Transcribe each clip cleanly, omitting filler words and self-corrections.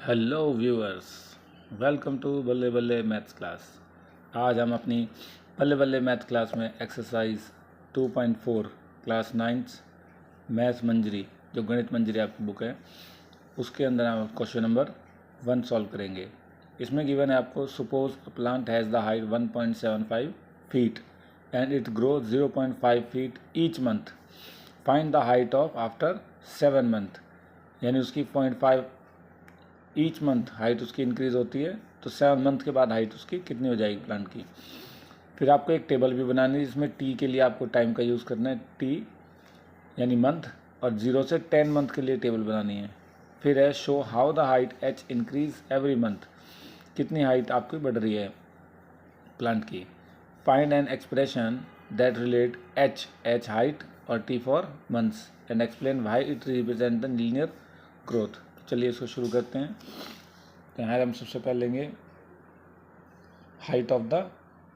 Hello viewers, welcome to बल्ले बल्ले maths class. आज हम अपनी बल्ले बल्ले मैथ क्लास में एक्सरसाइज 2.4 क्लास 9 मैथ्स मंजरी, जो गणित मंजरी आपकी बुक है, उसके अंदर हम क्वेश्चन नंबर 1 सॉल्व करेंगे। इसमें गिवन है आपको, suppose a plant has the height 1.75 feet and it grow 0.5 feet each month. Find the height of after 7 month. यानी उसकी 0.5 ईच मंथ हाइट उसकी इंक्रीज़ होती है, तो 7 मंथ के बाद हाइट उसकी कितनी हो जाएगी प्लांट की। फिर आपको एक टेबल भी बनानी है, जिसमें टी के लिए आपको टाइम का यूज़ करना है, टी यानी मंथ, और 0 से 10 मंथ के लिए टेबल बनानी है। फिर है show how the height H increase every month. कितनी हाइट आपकी बढ़ रही है प्लांट की। Find an expression that relate H height और T for months and explain why it represent the linear growth. चलिए इसको शुरू करते हैं। तो यहाँ हम सबसे पहले लेंगे height of the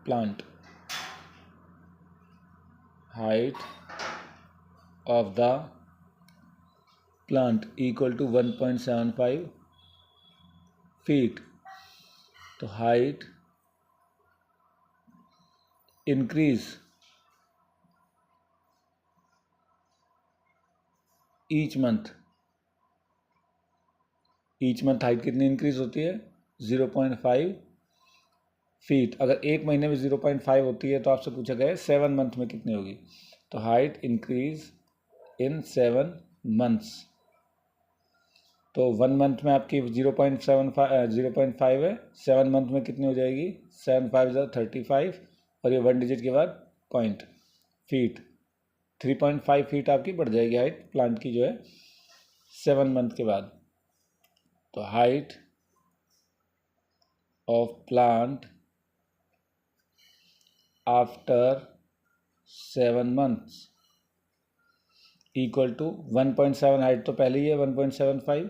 plant. Height of the plant equal to 1.75 feet. तो height increase each month height कितनी इंक्रीज होती है, 0.5 फीट। अगर एक महीने में 0.5 होती है तो आपसे पूछा गया है 7 मंथ में कितनी होगी। तो हाइट इंक्रीज इन 7 मंथ्स। तो 1 मंथ में आपकी 0.5 है, 7 मंथ में कितनी हो जाएगी, 7 5 35, और ये 1 डिजिट के बाद पॉइंट फीट, 3.5 फीट आपकी बढ़ जाएगी हाइट प्लांट की जो है 7 मंथ के बाद। तो height of plant after 7 months equal to 1.7 height तो पहले ही है 1.75,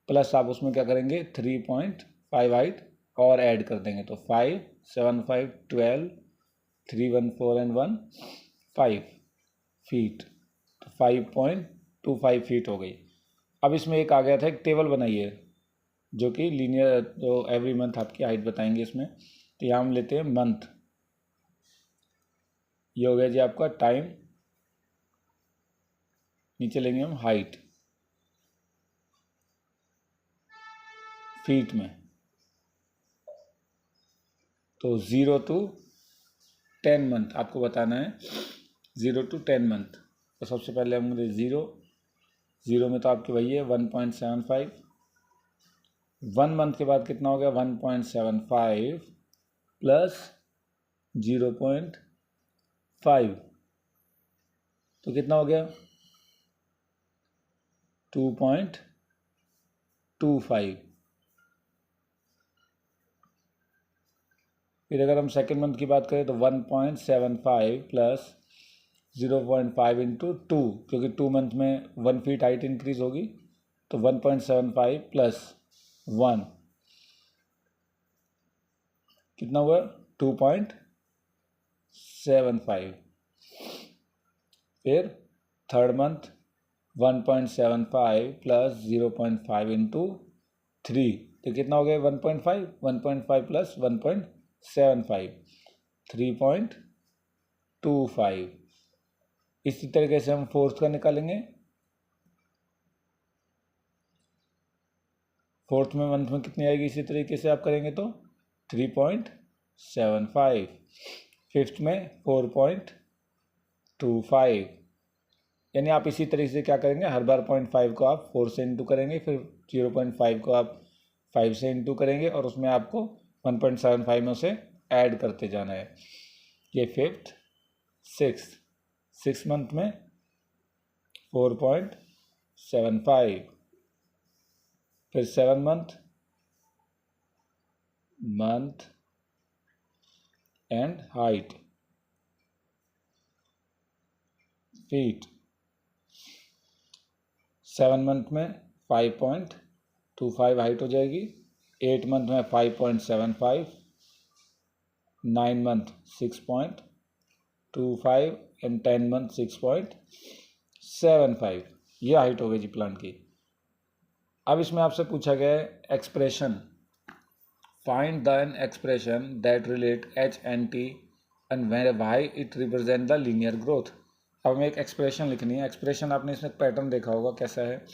प्लस आप उसमें क्या करेंगे 3.5 हाइट और ऐड कर देंगे। तो 5 7 5 12 3 1 4 एंड 1 5 फीट। तो 5.25 फीट हो गई। अब इसमें एक आ गया था, एक टेबल बनाइए जो कि लीनियर, जो एवरी मंथ आपकी हाइट बताएंगे इसमें। तो यहाँ हम लेते हैं मंथ। ये हो गया जी आपका टाइम, नीचे लेंगे हम हाइट फीट में। तो 0 to 10 मंथ आपको बताना है, 0 to 10 मंथ। तो सबसे पहले हम 0 में तो आपकी वही है 1.75। 1 मंथ के बाद कितना हो गया 1.75 प्लस 0.5, तो कितना हो गया 2.25। फिर अगर हम सेकेंड मंथ की बात करें तो 1.75 प्लस 0.5 इंटू 2, क्योंकि 2 मंथ में 1 फीट हाइट इंक्रीज होगी। तो 1.75 प्लस 1 कितना हुआ 2.75। फिर थर्ड मंथ 1.75 प्लस 0.5 इंटू 3, तो कितना हो गया 1.5, 1.5 प्लस 1.75, 3.25। इसी तरीके से हम फोर्थ का निकालेंगे। फोर्थ में मंथ में कितनी आएगी, इसी तरीके से आप करेंगे तो 3.75। फिफ्थ में 4.25। यानी आप इसी तरीके से क्या करेंगे, हर बार 0.5 को आप 4 से इंटू करेंगे, फिर 0.5 को आप 5 से इंटू करेंगे, और उसमें आपको 1.75 में उसे ऐड करते जाना है। ये फिफ्थ, सिक्स मंथ में 4.75, फिर 7 month and height feet. 7 month में 5.25 हाइट हो जाएगी, 8 मंथ में 5.75, 9 मंथ 6.25 एंड 10 मंथ 6.75। ये हाइट हो गई जी प्लांट की। अब इसमें आपसे पूछा गया है expression, find the N expression that relate H and T and Y it represent the linear growth. अब हमें एक एक्सप्रेशन लिखनी है। एक्सप्रेशन आपने इसमें पैटर्न देखा होगा कैसा है।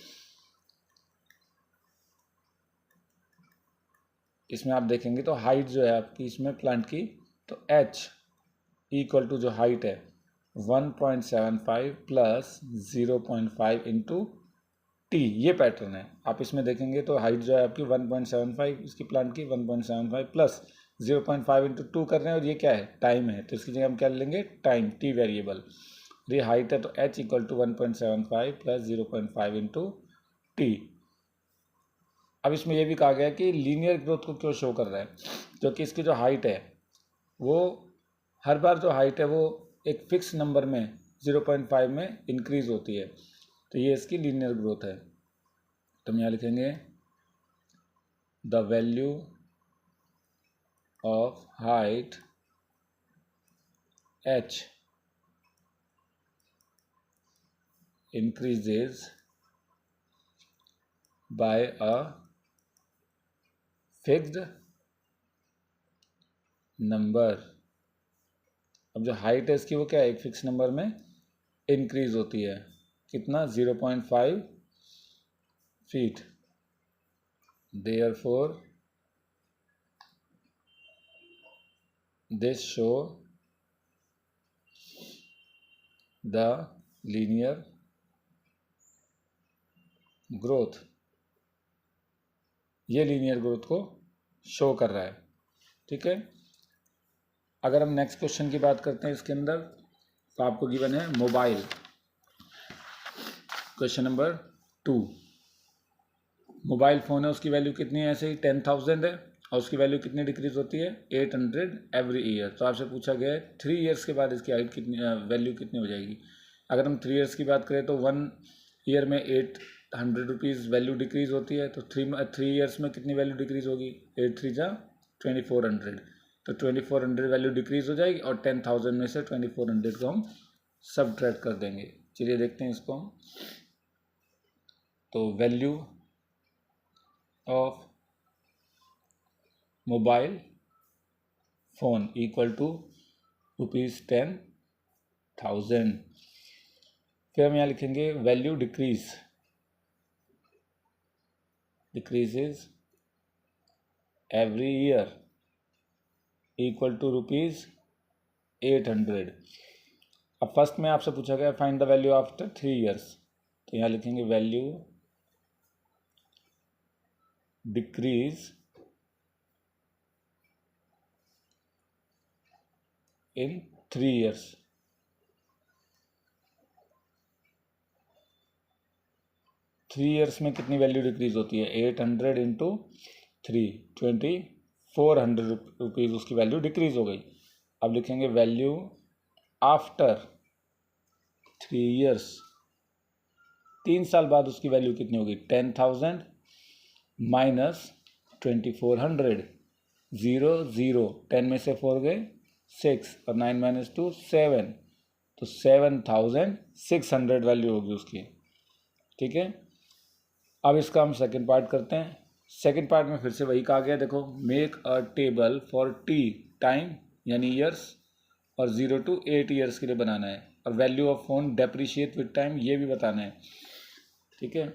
इसमें आप देखेंगे तो हाइट जो है आपकी इसमें प्लांट की, तो एच इक्वल टू जो हाइट है 1.75 प्लस 0.5 इंटू टी, ये पैटर्न है। आप इसमें देखेंगे तो हाइट जो है आपकी 1.75 इसकी प्लांट की 1.75 प्लस 0.5 इंटू टू कर रहे हैं, और ये क्या है, टाइम है, तो इसकी जगह हम क्या लेंगे, टाइम, टी वेरिएबल। ये हाइट है तो h equal to 1.75 plus 0.5 into T. अब इसमें यह भी कहा गया कि लीनियर ग्रोथ को क्यों शो कर रहा है, क्योंकि इसकी जो हाइट है वो हर बार जो हाइट है वो एक फिक्स नंबर में 0.5 में इंक्रीज होती है, तो ये इसकी लीनियर ग्रोथ है। तो हम यहाँ लिखेंगे the value of height h increases by a fixed number. अब जो हाइट है इसकी वो क्या है, एक फिक्स नंबर में इंक्रीज होती है, कितना, 0.5 feet. Therefore this show the linear growth, ये लीनियर ग्रोथ को शो कर रहा है। ठीक है, अगर हम नेक्स्ट क्वेश्चन की बात करते हैं इसके अंदर, तो आपको गिवन है mobile, question number 2। Mobile phone है, उसकी वैल्यू कितनी है, ऐसे ही 10,000 है, और उसकी वैल्यू कितनी डिक्रीज होती है, 800 एवरी ईयर। तो आपसे पूछा गया है 3 ईयर्स के बाद इसकी हाइट कितनी, वैल्यू कितनी हो जाएगी। अगर हम 3 ईयर्स की बात करें तो 1 ईयर में 800 रुपीज़ वैल्यू डिक्रीज होती है, तो 3 ईयर्स में कितनी वैल्यू डिक्रीज होगी, 8 3 जा 2400, तो 2400 वैल्यू डिक्रीज हो जाएगी, और 10,000 में से 2400 को हम सबट्रैक्ट कर देंगे। चलिए देखते हैं इसको हम। तो value of mobile phone equal to ₹10,000। फिर हम यहाँ लिखेंगे value decreases every year equal to ₹800। अब फर्स्ट में आपसे पूछा गया find the value after 3 years, तो यहाँ लिखेंगे value decrease in 3 years. 3 years में कितनी वैल्यू डिक्रीज होती है, 800 इंटू 3, 2400 रुपीज़ उसकी वैल्यू डिक्रीज हो गई। अब लिखेंगे वैल्यू आफ्टर 3 ईयर्स, 3 साल बाद उसकी वैल्यू कितनी होगी, 10,000 माइनस 2400, 0 0, 10 में से 4 गए 6, और 9 माइनस 2 7, तो 7,600 वैल्यू होगी उसकी। ठीक है, अब इसका हम सेकंड पार्ट करते हैं। सेकंड पार्ट में फिर से वही कहा गया, देखो make a table for T time यानी ईयर्स, और 0 to 8 ईयर्स के लिए बनाना है, और value of phone depreciate with time ये भी बताना है। ठीक है,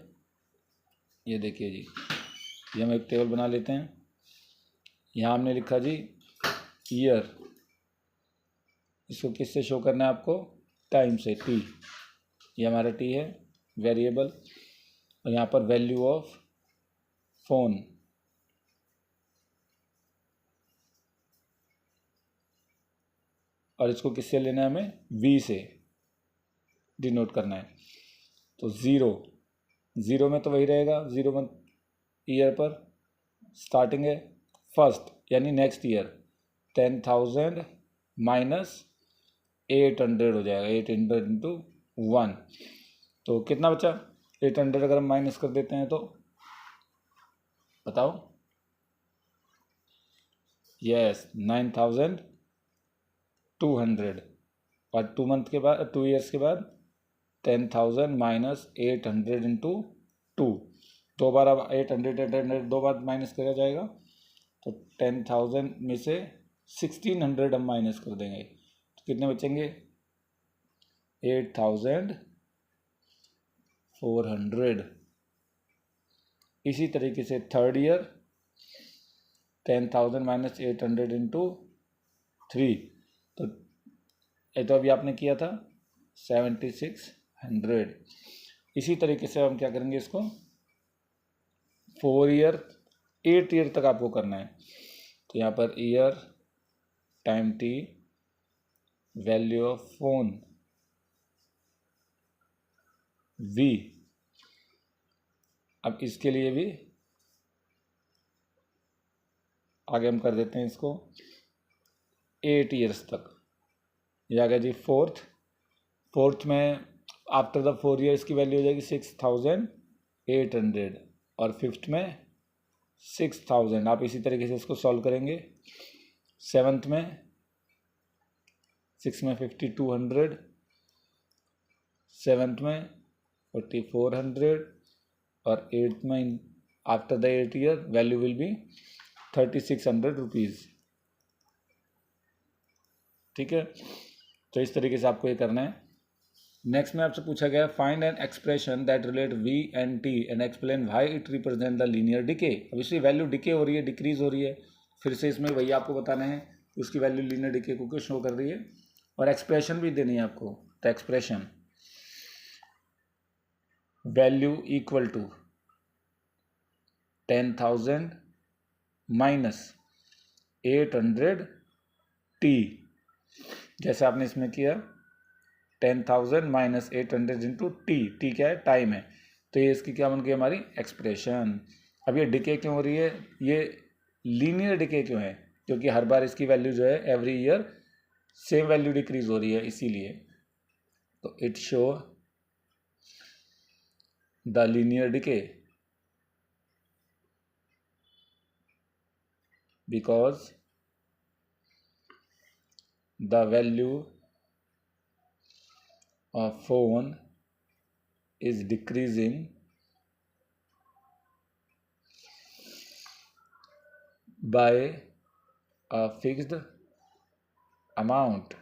ये देखिए जी, ये हम एक टेबल बना लेते हैं। यहाँ हमने लिखा जी ईयर, इसको किससे शो करना है आपको, टाइम से, टी, ये हमारा टी है वेरिएबल, और यहाँ पर वैल्यू ऑफ फोन, और इसको किससे लेना है, हमें वी से डिनोट करना है। तो 0 में तो वही रहेगा, 0 मंथ ईयर पर स्टार्टिंग है, फर्स्ट यानी नेक्स्ट ईयर 10,000 माइनस 800 हो जाएगा, 800 इंटू 1, तो कितना बचा, 800 अगर हम माइनस कर देते हैं तो बताओ, यस 9,200, और 2 मंथ के बाद, 2 ईयर्स के बाद 10,000 माइनस 800 इंटू 2, दो बार अब 800 दो बार माइनस करा जाएगा, तो 10,000 में से 1600 हम माइनस कर देंगे, तो कितने बचेंगे? 8,400। इसी तरीके से थर्ड ईयर 10,000 माइनस 800 इंटू 3, तो ये तो अभी आपने किया था 7,600। इसी तरीके से हम क्या करेंगे इसको 4 ईयर 8 ईयर तक आपको करना है। तो यहाँ per year time T value of phone v, अब इसके लिए भी आगे हम कर देते हैं इसको 8 ईयर्स तक। ये आ गया जी फोर्थ में आफ्टर द 4 ईयर्स की वैल्यू हो जाएगी 6,800 और फिफ्थ में 6,000। आप इसी तरीके से इसको सॉल्व करेंगे। सेवन्थ में 6 में 5,200, सेवन्थ में 4,400 और एट्थ में after the 8 year value will be 3,600 rupees. ठीक है, तो इस तरीके से आपको ये करना है। नेक्स्ट में आपसे पूछा गया find an expression that relate v and t and explain why it represent the linear decay. अब इसकी वैल्यू डिके हो रही है, डिक्रीज हो रही है, फिर से इसमें वही आपको बताना है कि उसकी वैल्यू लीनियर डिके को क्यों शो कर रही है, और एक्सप्रेशन भी देनी है आपको। तो expression value equal to 10,000 minus 800 t, जैसे आपने इसमें किया 10,000 माइनस 800 इंटू टी क्या है? टाइम है। तो ये इसकी क्या बन गई हमारी एक्सप्रेशन। अब ये डिके क्यों हो रही है? ये लीनियर डिके क्यों है? क्योंकि हर बार इसकी वैल्यू जो है every year same value decrease हो रही है, इसीलिए। तो it show the linear decay because the value of phone is decreasing by a fixed amount,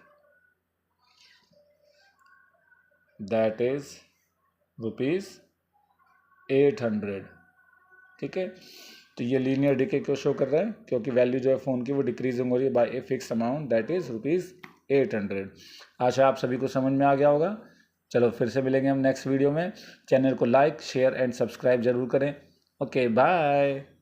that is rupees 800। ठीक है, तो ये लीनियर डिके क्यों शो कर रहा है? क्योंकि वैल्यू जो है फ़ोन की वो डिक्रीजिंग हो रही है by a fix amount that is rupees 800। आशा आप सभी को समझ में आ गया होगा। चलो फिर से मिलेंगे हम नेक्स्ट वीडियो में। चैनल को लाइक शेयर एंड सब्सक्राइब जरूर करें। Okay bye.